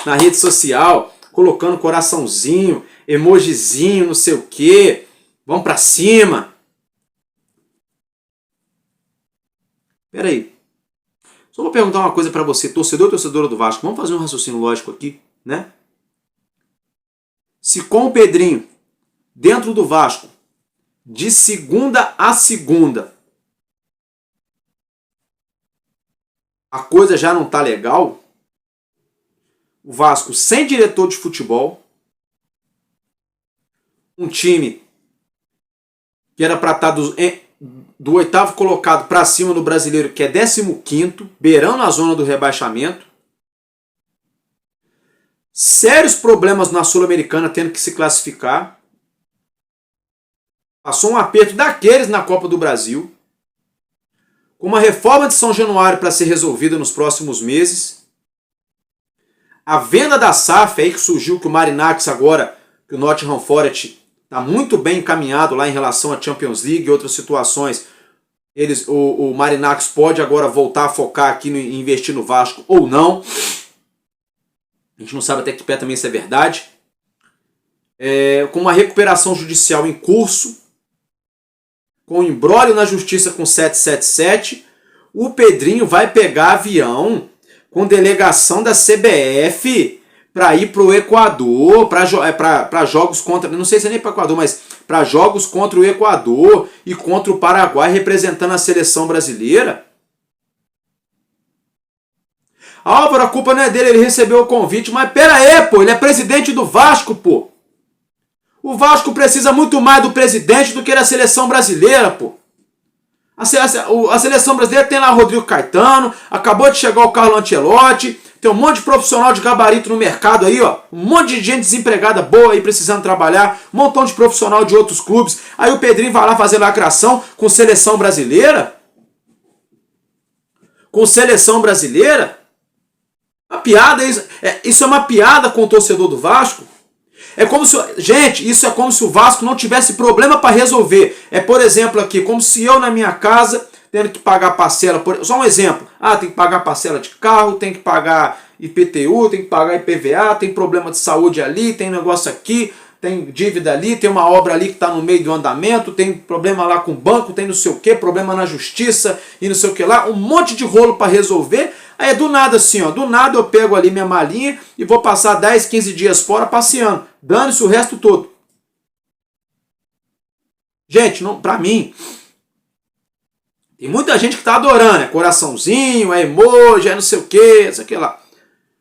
na rede social, colocando coraçãozinho, emojizinho, não sei o quê. Vamos pra cima. Pera aí. Só vou perguntar uma coisa pra você, torcedor ou torcedora do Vasco. Vamos fazer um raciocínio lógico aqui, né? Se com o Pedrinho, dentro do Vasco, de segunda a segunda, a coisa já não tá legal, o Vasco sem diretor de futebol, um time que era para estar do 8º colocado para cima no Brasileiro, que é 15º, beirando a zona do rebaixamento. Sérios problemas na Sul-Americana, tendo que se classificar. Passou um aperto daqueles na Copa do Brasil. Com uma reforma de São Januário para ser resolvida nos próximos meses. A venda da SAF, aí que surgiu que o Marinakis agora, que o Nottingham Forest está muito bem encaminhado lá em relação à Champions League e outras situações. O Marinakis pode agora voltar a focar aqui em investir no Vasco ou não. A gente não sabe até que pé também isso é verdade. Com uma recuperação judicial em curso, com um imbróglio na justiça com 777, o Pedrinho vai pegar avião com delegação da CBF para ir para o Equador, para jogos contra, não sei se é nem para o Equador, mas para jogos contra o Equador e contra o Paraguai, representando a seleção brasileira. Álvaro, a culpa não é dele, ele recebeu o convite, mas pera aí, pô, ele é presidente do Vasco, pô. O Vasco precisa muito mais do presidente do que da seleção brasileira, pô. A seleção brasileira tem lá o Rodrigo Caetano, acabou de chegar o Carlo Ancelotti, tem um monte de profissional de gabarito no mercado aí, ó. Um monte de gente desempregada boa aí precisando trabalhar, um montão de profissional de outros clubes. Aí o Pedrinho vai lá fazer lacração com seleção brasileira? Com seleção brasileira? Uma piada, isso é uma piada com o torcedor do Vasco. É como se, gente, isso é como se o Vasco não tivesse problema para resolver. É, por exemplo, aqui, como se eu na minha casa, tendo que pagar parcela, só um exemplo, tem que pagar parcela de carro, tem que pagar IPTU, tem que pagar IPVA, tem problema de saúde ali, tem negócio aqui, tem dívida ali, tem uma obra ali que está no meio do andamento, tem problema lá com o banco, tem não sei o que, problema na justiça e não sei o que lá, um monte de rolo para resolver. Aí do nada assim, ó, do nada eu pego ali minha malinha e vou passar 10, 15 dias fora passeando. Dane-se o resto todo. Gente, não, pra mim, tem muita gente que tá adorando, é coraçãozinho, é emoji, é não sei o que, isso aqui lá.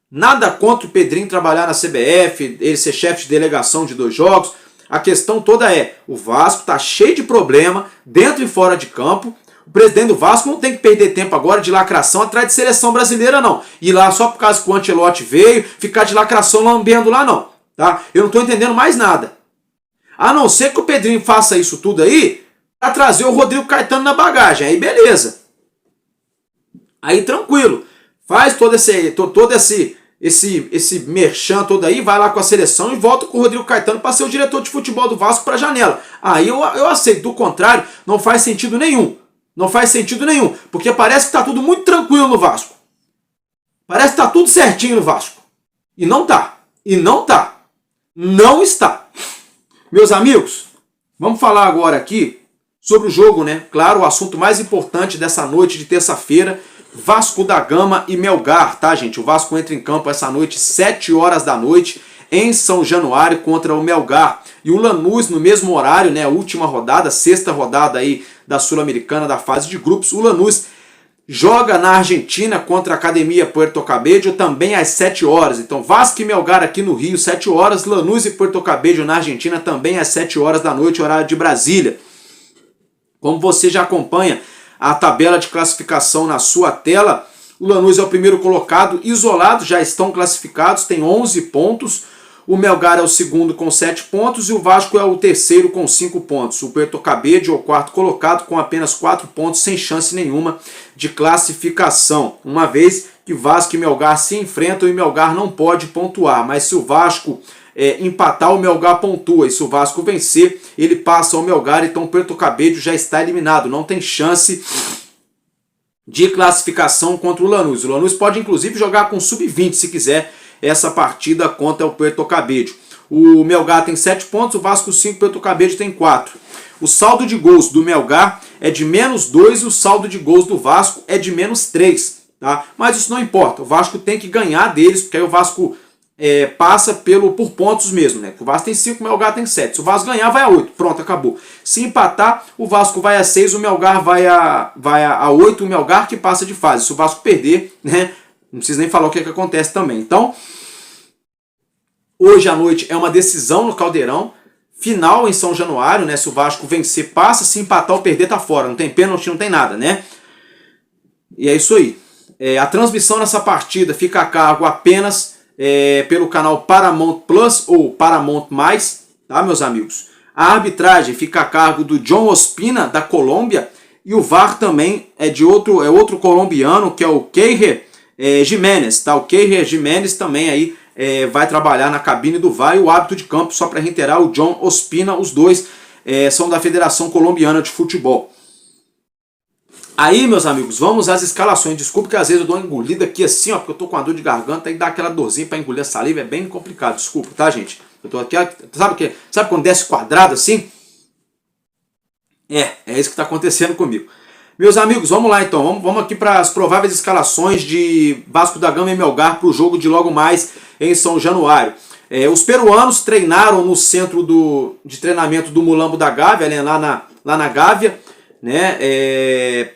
Nada contra o Pedrinho trabalhar na CBF, ele ser chefe de delegação de 2 jogos. A questão toda é, o Vasco tá cheio de problema, dentro e fora de campo. O presidente do Vasco não tem que perder tempo agora de lacração atrás de seleção brasileira, não. Ir lá só por causa que o Ancelotti veio, ficar de lacração lambendo lá, não. Tá? Eu não estou entendendo mais nada. A não ser que o Pedrinho faça isso tudo aí para trazer o Rodrigo Caetano na bagagem. Aí beleza. Aí tranquilo. Faz todo esse merchan todo aí, vai lá com a seleção e volta com o Rodrigo Caetano para ser o diretor de futebol do Vasco para a janela. Aí eu aceito. Do contrário, não faz sentido nenhum. Não faz sentido nenhum, porque parece que está tudo muito tranquilo no Vasco. Parece que está tudo certinho no Vasco. E não tá. E não tá. Não está. Meus amigos, vamos falar agora aqui sobre o jogo, né? Claro, o assunto mais importante dessa noite de terça-feira, Vasco da Gama e Melgar, tá, gente? O Vasco entra em campo essa noite, 7 horas da noite, em São Januário contra o Melgar. E o Lanús no mesmo horário, né? Última rodada, 6ª rodada aí da Sul-Americana da fase de grupos. O Lanús joga na Argentina contra a Academia Puerto Cabello também às 7 horas. Então Vasco e Melgar aqui no Rio, 7 horas. Lanús e Puerto Cabello na Argentina também às 7 horas da noite, horário de Brasília. Como você já acompanha a tabela de classificação na sua tela, o Lanús é o primeiro colocado, isolado, já estão classificados, tem 11 pontos. O Melgar é o segundo com 7 pontos e o Vasco é o terceiro com 5 pontos. O Puerto Cabello é o 4º colocado com apenas 4 pontos, sem chance nenhuma de classificação. Uma vez que Vasco e Melgar se enfrentam e Melgar não pode pontuar. Mas se o Vasco empatar, o Melgar pontua. E se o Vasco vencer, ele passa ao Melgar. Então o Puerto Cabello já está eliminado. Não tem chance de classificação contra o Lanús. O Lanús pode inclusive jogar com sub-20 se quiser essa partida contra o Puerto Cabello. O Melgar tem 7 pontos, o Vasco 5, o Puerto Cabello tem 4. O saldo de gols do Melgar é de -2 e o saldo de gols do Vasco é de -3. Tá? Mas isso não importa, o Vasco tem que ganhar deles, porque aí o Vasco passa por pontos mesmo. Né? O Vasco tem 5, o Melgar tem 7. Se o Vasco ganhar, vai a 8. Pronto, acabou. Se empatar, o Vasco vai a 6, o Melgar vai a 8, o Melgar que passa de fase. Se o Vasco perder, né? Não precisa nem falar o que acontece também. Então, Hoje à noite é uma decisão no Caldeirão, final em São Januário, né? Se o Vasco vencer, passa, se empatar ou perder, tá fora. Não tem pênalti, não tem nada, né? E é isso aí. A transmissão nessa partida fica a cargo apenas pelo canal Paramount Plus ou Paramount+, tá, meus amigos? A arbitragem fica a cargo do John Ospina, da Colômbia, e o VAR também é de outro colombiano, que é o Keijer Jiménez, tá? O Keijer Jiménez também aí vai trabalhar na cabine do VAR, e o árbitro de campo, só para reiterar, o John Ospina, os dois são da Federação Colombiana de Futebol. Aí, meus amigos, vamos às escalações. Desculpa que às vezes eu dou uma engolida aqui assim, ó, porque eu tô com uma dor de garganta e dá aquela dorzinha para engolir a saliva, é bem complicado, desculpa, tá, gente? Eu tô aqui, sabe o que? Sabe quando desce quadrado assim? É isso que tá acontecendo comigo. Meus amigos, vamos lá então, vamos aqui para as prováveis escalações de Vasco da Gama e Melgar para o jogo de logo mais em São Januário. Os peruanos treinaram no centro de treinamento do Mulambo da Gávea, né, lá na Gávea, né,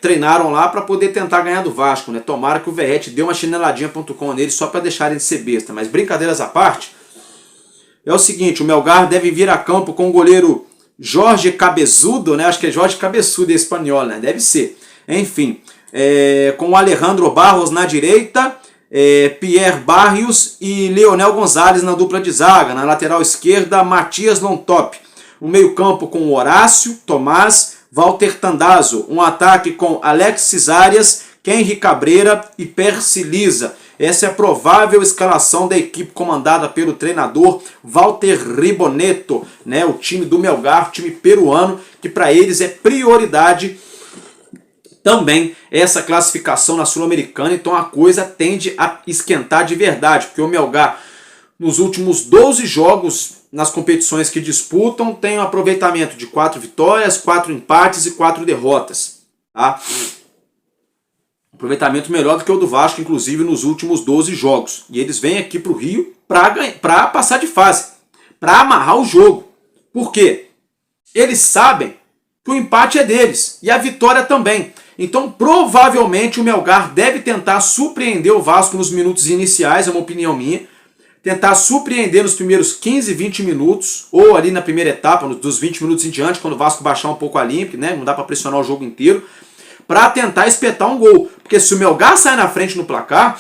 treinaram lá para poder tentar ganhar do Vasco, né? Tomara que o Verrete dê uma chineladinha.com neles só para deixarem de ser besta, mas brincadeiras à parte, é o seguinte, o Melgar deve vir a campo com o goleiro Jorge Cabezudo, né? Acho que é Jorge Cabeçudo em espanhol, né? Deve ser. Enfim, com o Alejandro Barros na direita, Pierre Barrios e Leonel Gonzalez na dupla de zaga. Na lateral esquerda, Matias Lontop. O meio-campo com Horácio, Tomás, Walter Tandazzo. Um ataque com Alexis Arias, Henry Cabreira e Percy Liza. Essa é a provável escalação da equipe comandada pelo treinador Walter Ribonetto, né? O time do Melgar, time peruano, que para eles é prioridade também essa classificação na Sul-Americana. Então a coisa tende a esquentar de verdade, porque o Melgar, nos últimos 12 jogos nas competições que disputam, tem um aproveitamento de 4 vitórias, 4 empates e 4 derrotas, tá? Aproveitamento melhor do que o do Vasco, inclusive, nos últimos 12 jogos. E eles vêm aqui para o Rio para passar de fase, para amarrar o jogo. Por quê? Eles sabem que o empate é deles e a vitória também. Então, provavelmente, o Melgar deve tentar surpreender o Vasco nos minutos iniciais, é uma opinião minha. Tentar surpreender nos primeiros 15, 20 minutos, ou ali na primeira etapa, dos 20 minutos em diante, quando o Vasco baixar um pouco a limpa, né? Não dá para pressionar o jogo inteiro, para tentar espetar um gol. Porque se o Melgar sai na frente no placar,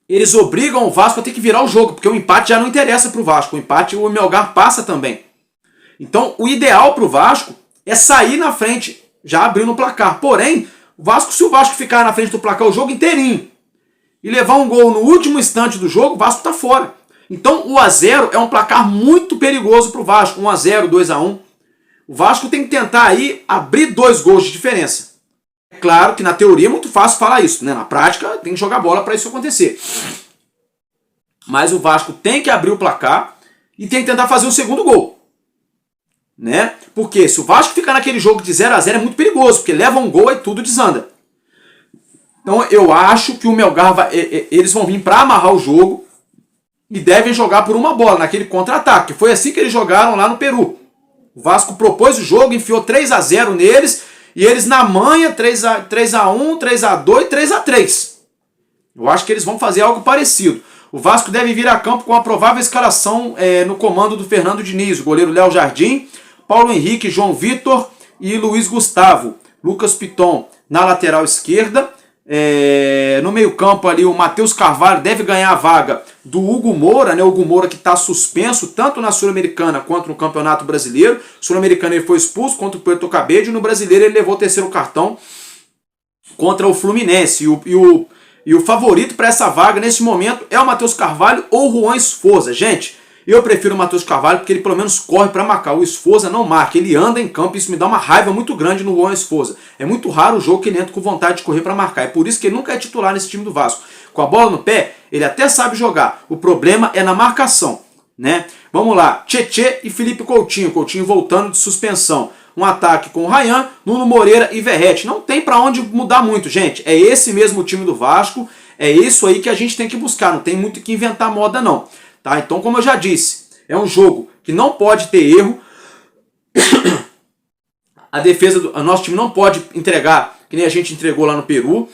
eles obrigam o Vasco a ter que virar o jogo, porque o empate já não interessa para o Vasco. O empate, o Melgar passa também. Então, o ideal para o Vasco é sair na frente, já abrindo o placar. Porém, se o Vasco ficar na frente do placar o jogo inteirinho e levar um gol no último instante do jogo, o Vasco está fora. Então, o 1-0 é um placar muito perigoso para o Vasco. 1-0, 2-1. O Vasco tem que tentar aí abrir 2 gols de diferença. É claro que na teoria é muito fácil falar isso, né? Na prática tem que jogar bola para isso acontecer. Mas o Vasco tem que abrir o placar e tem que tentar fazer o segundo gol, né? Porque se o Vasco ficar naquele jogo de 0-0 é muito perigoso, porque leva um gol e tudo desanda. Então eu acho que o Melgar eles vão vir para amarrar o jogo e devem jogar por uma bola naquele contra-ataque. Foi assim que eles jogaram lá no Peru. O Vasco propôs o jogo, enfiou 3-0 neles, e eles na manha, 3-1, 3-2, 3-3. Eu acho que eles vão fazer algo parecido. O Vasco deve vir a campo com a provável escalação no comando do Fernando Diniz, o goleiro Léo Jardim, Paulo Henrique, João Vitor e Luiz Gustavo. Lucas Piton na lateral esquerda. No meio campo ali o Matheus Carvalho deve ganhar a vaga do Hugo Moura, né? O Hugo Moura que está suspenso tanto na Sul-Americana quanto no Campeonato Brasileiro. Sul-Americana ele foi expulso contra o Puerto Cabello, e no Brasileiro ele levou o 3º cartão contra o Fluminense. E o favorito para essa vaga nesse momento é o Matheus Carvalho ou o Juan Esforza. Gente, eu prefiro o Matheus Carvalho porque ele pelo menos corre para marcar. O Esforza não marca, ele anda em campo e isso me dá uma raiva muito grande no Juan Esforza. É muito raro o jogo que ele entra com vontade de correr para marcar. É por isso que ele nunca é titular nesse time do Vasco. Com a bola no pé, ele até sabe jogar. O problema é na marcação, né? Vamos lá, Tietê e Felipe Coutinho. Coutinho voltando de suspensão. Um ataque com o Ryan, Nuno Moreira e Verrete. Não tem para onde mudar muito, gente. É esse mesmo time do Vasco. É isso aí que a gente tem que buscar. Não tem muito que inventar moda, não. Tá? Então, como eu já disse, é um jogo que não pode ter erro. A defesa do nosso time não pode entregar que nem a gente entregou lá no Peru.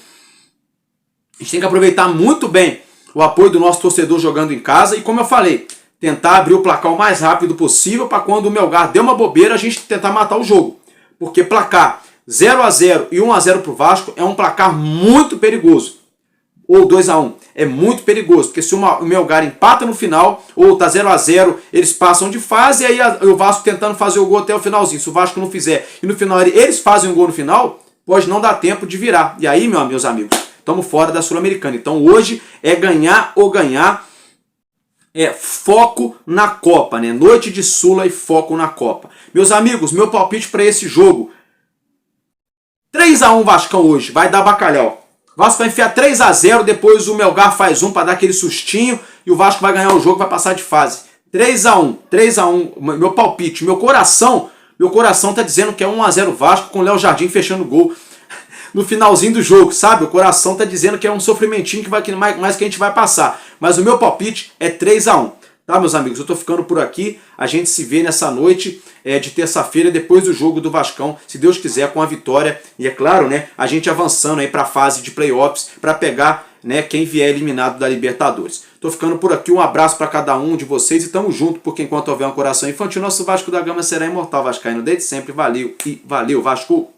A gente tem que aproveitar muito bem o apoio do nosso torcedor jogando em casa e, como eu falei, tentar abrir o placar o mais rápido possível para quando o Melgar der uma bobeira a gente tentar matar o jogo. Porque placar 0-0 e 1-0 para o Vasco é um placar muito perigoso. Ou 2-1. É muito perigoso, porque se o Melgar empata no final, ou tá 0-0, eles passam de fase, e aí o Vasco tentando fazer o gol até o finalzinho. Se o Vasco não fizer e no final eles fazem um gol no final, pode não dar tempo de virar. E aí, meus amigos, estamos fora da Sul-Americana. Então hoje é ganhar ou ganhar, é foco na Copa, né? Noite de Sula e foco na Copa. Meus amigos, meu palpite para esse jogo: 3-1 Vascão hoje, vai dar bacalhau. O Vasco vai enfiar 3-0, depois o Melgar faz um para dar aquele sustinho e o Vasco vai ganhar o jogo, vai passar de fase. 3-1, meu palpite, meu coração tá dizendo que é 1-0 Vasco com o Léo Jardim fechando o gol no finalzinho do jogo, sabe? O coração tá dizendo que é um sofrimentinho mais que a gente vai passar. Mas o meu palpite é 3-1. Tá, meus amigos? Eu tô ficando por aqui. A gente se vê nessa noite de terça-feira, depois do jogo do Vascão, se Deus quiser, com a vitória. E é claro, né, a gente avançando aí para a fase de playoffs, para pegar, né, quem vier eliminado da Libertadores. Tô ficando por aqui. Um abraço para cada um de vocês e tamo junto, porque enquanto houver um coração infantil, nosso Vasco da Gama será imortal vascaíno desde sempre. Valeu e valeu, Vasco!